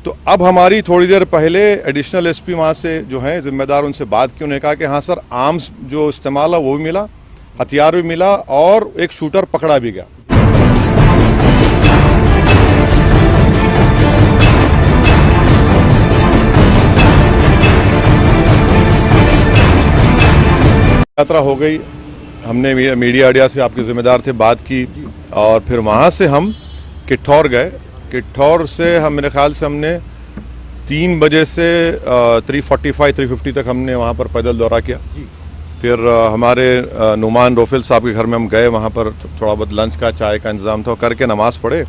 तो अब हमारी थोड़ी देर पहले एडिशनल एसपी वहाँ से जो हैं जिम्मेदार, उनसे बात की। उन्होंने कहा कि हाँ सर, आर्म्स जो इस्तेमाल है वो भी मिला, हथियार भी मिला और एक शूटर पकड़ा भी गया। यात्रा हो गई, हमने मीडिया अड्डा से, आपके जिम्मेदार थे, बात की और फिर वहाँ से हम किठौर गए। किठौर से हम, मेरे ख्याल से हमने 3 बजे से 3:45-3:50 तक हमने वहाँ पर पैदल दौरा किया। फिर हमारे नुमान रोफिल साहब के घर में हम गए, वहाँ पर थोड़ा बहुत लंच का, चाय का इंतज़ाम था, करके नमाज पढ़े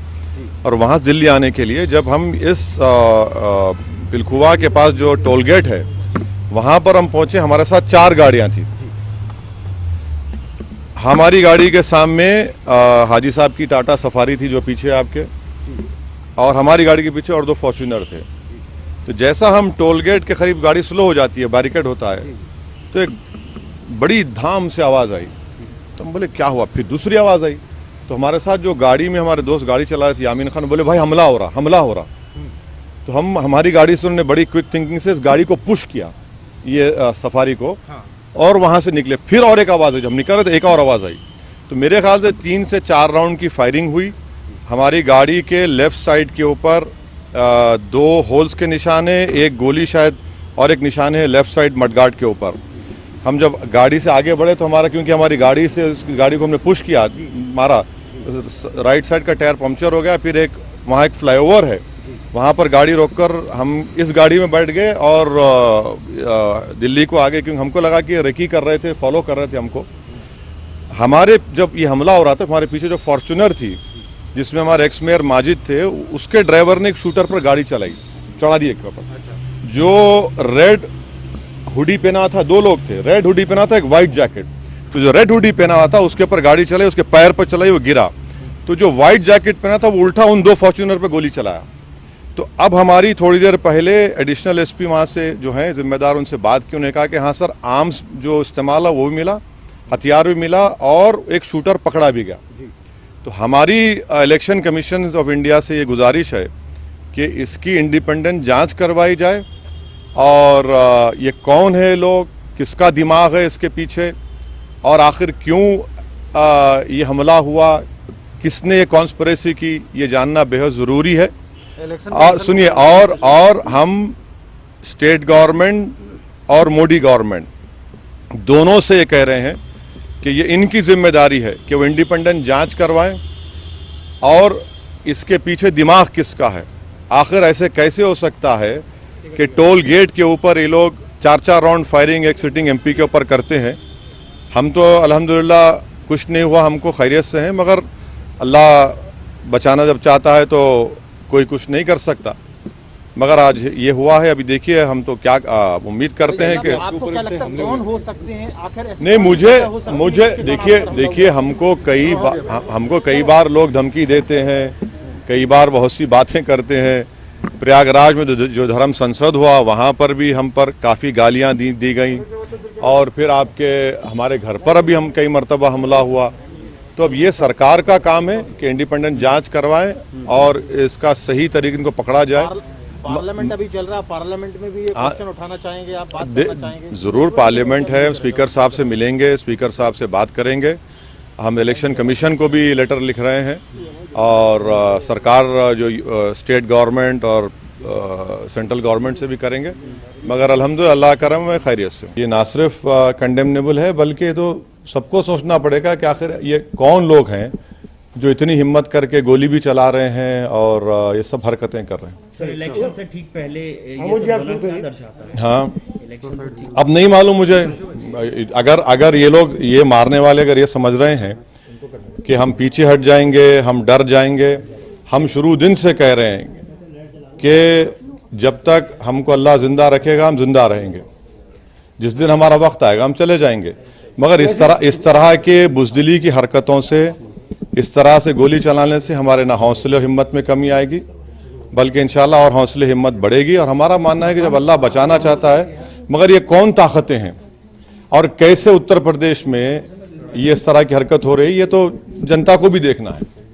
और वहाँ दिल्ली आने के लिए जब हम इस पिलखुवा के पास जो टोल गेट है वहाँ पर हम पहुँचे, हमारे साथ 4 गाड़ियाँ थी। हमारी गाड़ी के सामने हाजी साहब की टाटा सफारी थी जो पीछे आपके, और हमारी गाड़ी के पीछे और 2 फॉर्च्यूनर थे। तो जैसा हम टोल गेट के करीब गाड़ी स्लो हो जाती है, बैरिकेड होता है, तो एक बड़ी धाम से आवाज़ आई। तो हम बोले क्या हुआ? फिर दूसरी आवाज़ आई। तो हमारे साथ जो गाड़ी में हमारे दोस्त गाड़ी चला रहे थे, यामीन खान, बोले भाई हमला हो रहा, हमला हो रहा। तो हमारी गाड़ी से उन्होंने बड़ी क्विक थिंकिंग से इस गाड़ी को पुश किया, ये सफारी को, और वहाँ से निकले। फिर और एक आवाज़ आई, जब हम निकल रहे थे एक और आवाज़ आई। तो मेरे ख्याल से 3 से 4 राउंड की फायरिंग हुई। हमारी गाड़ी के लेफ्ट साइड के ऊपर 2 होल्स के निशान है, एक गोली शायद, और एक निशान है लेफ्ट साइड मडगार्ड के ऊपर। हम जब गाड़ी से आगे बढ़े तो हमारा, क्योंकि हमारी गाड़ी से गाड़ी को हमने पुश किया, मारा, राइट साइड का टायर पंक्चर हो गया। फिर एक वहाँ एक फ्लाईओवर है, वहाँ पर गाड़ी रोककर हम इस गाड़ी में बैठ गए और दिल्ली को आगे, क्योंकि हमको लगा कि रेकी कर रहे थे, फॉलो कर रहे थे हमको। हमारे जब ये हमला हो रहा था, हमारे पीछे जो फॉर्च्यूनर थी जिसमें हमारे एक्स मेयर माजिद थे, उसके ड्राइवर ने एक शूटर पर गाड़ी चलाई, चढ़ा दी एक पर। जो रेड हुडी पहना था, 2 लोग थे, रेड हुडी पहना था, एक वाइट जैकेट। तो जो रेड हुडी पहना हुआ था उसके ऊपर गाड़ी चलाई, उसके पैर पर चलाई, वो गिरा। तो जो वाइट जैकेट पहना था वो उल्टा उन 2 फॉर्च्यूनर पर गोली चलाया। तो अब हमारी थोड़ी देर पहले एडिशनल एसपी वहाँ से जो हैं जिम्मेदार, उनसे बात की। उन्होंने कहा कि हाँ सर, आर्म्स जो इस्तेमाल है वो भी मिला, हथियार भी मिला और एक शूटर पकड़ा भी गया। तो हमारी इलेक्शन कमीशन ऑफ इंडिया से ये गुजारिश है कि इसकी इंडिपेंडेंट जांच करवाई जाए, और ये कौन है लोग, किसका दिमाग है इसके पीछे, और आखिर क्यों ये हमला हुआ, किसने ये कॉन्स्पिरेसी की, ये जानना बेहद ज़रूरी है। सुनिए, और हम स्टेट गवर्नमेंट और मोदी गवर्नमेंट दोनों से ये कह रहे हैं कि ये इनकी जिम्मेदारी है कि वो इंडिपेंडेंट जांच करवाएं, और इसके पीछे दिमाग किसका है। आखिर ऐसे कैसे हो सकता है कि टोल गेट के ऊपर ये लोग 4-4 राउंड फायरिंग एक सिटिंग एमपी के ऊपर करते हैं। हम तो अल्हम्दुलिल्लाह कुछ नहीं हुआ, हमको खैरियत से हैं, मगर अल्लाह बचाना जब चाहता है तो कोई कुछ नहीं कर सकता। मगर आज ये हुआ है। अभी देखिए, हम तो क्या उम्मीद करते हैं कि आपको क्या लगता है कौन हो सकते हैं आखिर? नहीं, मुझे देखिए हमको कई बार लोग धमकी देते हैं, कई बार बहुत सी बातें करते हैं। प्रयागराज में जो धर्म संसद हुआ वहाँ पर भी हम पर काफ़ी गालियाँ दी गई, और फिर हमारे घर पर अभी हम कई मरतबा हमला हुआ। तो अब ये सरकार का काम है कि इंडिपेंडेंट जांच करवाएं और इसका सही तरीके इनको पकड़ा जाए। पार्लियामेंट अभी चल रहा है, पार्लियामेंट में भी ये क्वेश्चन उठाना चाहेंगे आप, बात करना चाहेंगे? ज़रूर, पार्लियामेंट है, स्पीकर साहब से मिलेंगे, स्पीकर साहब से बात करेंगे। हम इलेक्शन कमीशन को भी लेटर लिख रहे हैं, और सरकार जो स्टेट गवर्नमेंट और सेंट्रल गवर्नमेंट से भी करेंगे। मगर अल्हम्दुलिल्लाह अल्लाह करम में खैरियत से। ये ना सिर्फ कंडेमनेबल है, बल्कि तो सबको सोचना पड़ेगा कि आखिर ये कौन लोग हैं जो इतनी हिम्मत करके गोली भी चला रहे हैं और ये सब हरकतें कर रहे हैं। सर, इलेक्शन से ठीक पहले ये सब क्या दर्शाता है? हाँ, इलेक्शन से ठीक अब नहीं मालूम मुझे। अगर ये लोग, ये मारने वाले अगर ये समझ रहे हैं कि हम पीछे हट जाएंगे, हम डर जाएंगे, हम शुरू दिन से कह रहे हैं कि जब तक हमको अल्लाह जिंदा रखेगा हम जिंदा रहेंगे, जिस दिन हमारा वक्त आएगा हम चले जाएंगे। मगर इस तरह के बुज़दिली की हरकतों से, इस तरह से गोली चलाने से हमारे ना हौसले और हिम्मत में कमी आएगी, बल्कि इंशाल्लाह और हौसले हिम्मत बढ़ेगी। और हमारा मानना है कि जब अल्लाह बचाना चाहता है, मगर ये कौन ताकतें हैं और कैसे उत्तर प्रदेश में ये इस तरह की हरकत हो रही है, ये तो जनता को भी देखना है।